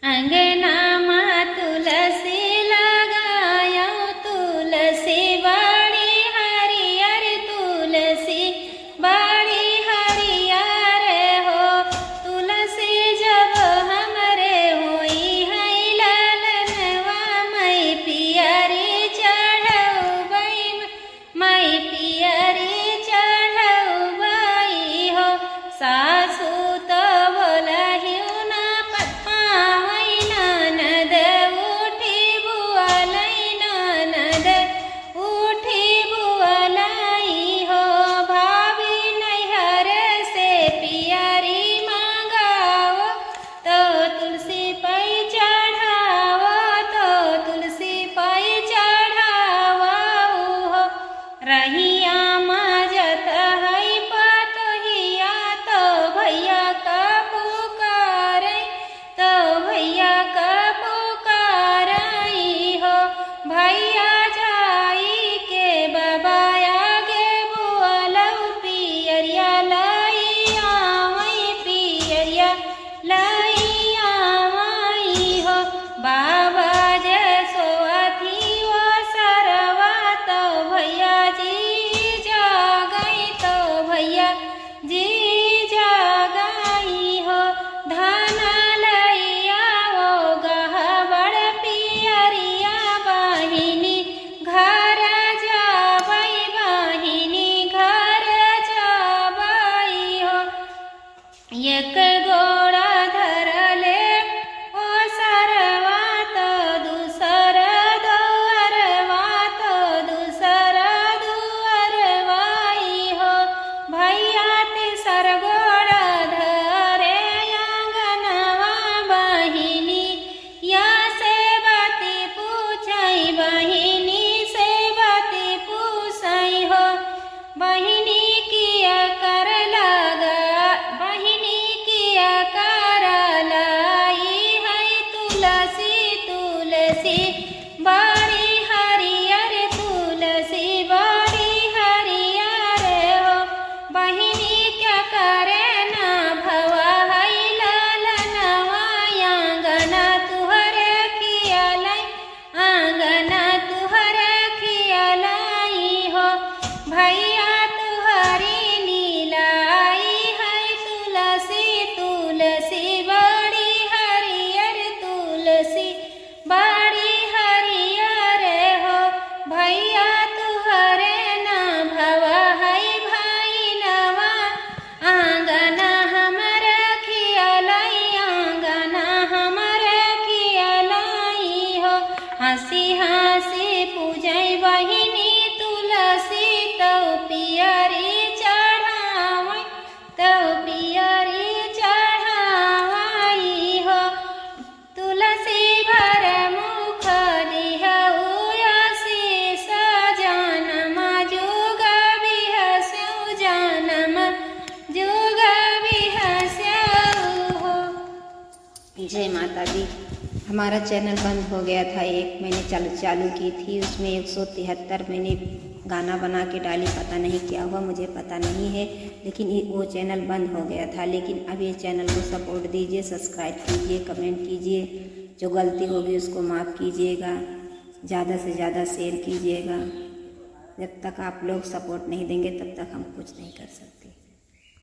अंगना माँ तुलसी लगायो, तुलसी बड़ी हरियर, तुलसी बड़ी हरियर हो। तुलसी जब हमरे होई है ललनवा, मई पियरी चढ़ौबई, मई पियरी चढ़ौबई हो। सासू तो बोलहिउ ना पावई, ननद उठी बुअलई, ननद उठी बुअलई हो। भाभी नैहर से पियरी मांगाओ, तो तुलसी पई चढ़ाओ, तो तुलसी पई चढ़ाओ हो। रहिया माजत है पतोहिया, तो भैया का पुकारई, तो भैया का पुकारई हो। भैया जाई के बाबा आगे बुअलऊ, पियरिया लई आवई, पियरिया लई आवई हो। बाबा जसोवती वो सरवा, तो भैया जी जागई, तो भैया जी जागई हो। धन लई आवो गहबड़ पियरिया, बहिनी घर जाबई, बहिनी घर जाबई हो। एक गोड़ा धरले ओ सरवा, तो दूसर दुअरवा, तो दूसर दुअरवाई हो। भैया तीसर गोड़ा धरे आंगनवा, बहिनी या से बाती पूछई, बहिनी से बाती पूछई हो। बहिनी किया कर लगा, बहिनी किया कर लाई है तुलसी, तुलसी बड़ी हरियर, तुलसी बड़ी हरियर हो। बहिनी क्या करे ना भवा है ललनवा, आंगना तुहरे खियालाई, आंगना तुहरे खियालाई हो। भैया तुहरी नीलाई है तुलसी, तुलसी बड़ी हरियर, तुलसी बड़ी हरियर हो। भैया तुहरे ना भवा है भाई नवा, आंगना हमर खियालाई, आंगना हमर खियालाई हो। हंसी हंसी पूजई बहिनी तुलसी, तो पियरी चढ़ावई, तो पियरी चढ़ावई हो। तुलसी भर मुख दिहउ आशीष, जनमा जुग बिहस्यउ, जनमा जुग बिहस्यउ हो। जय माता दी। हमारा चैनल बंद हो गया था, एक मैंने चालू की थी, उसमें 173 मैंने गाना बना के डाली, पता नहीं क्या हुआ, मुझे पता नहीं है, लेकिन वो चैनल बंद हो गया था। लेकिन अब ये चैनल को सपोर्ट दीजिए, सब्सक्राइब कीजिए, कमेंट कीजिए, जो गलती होगी उसको माफ़ कीजिएगा, ज़्यादा से ज़्यादा शेयर कीजिएगा। जब तक आप लोग सपोर्ट नहीं देंगे तब तक हम कुछ नहीं कर सकते।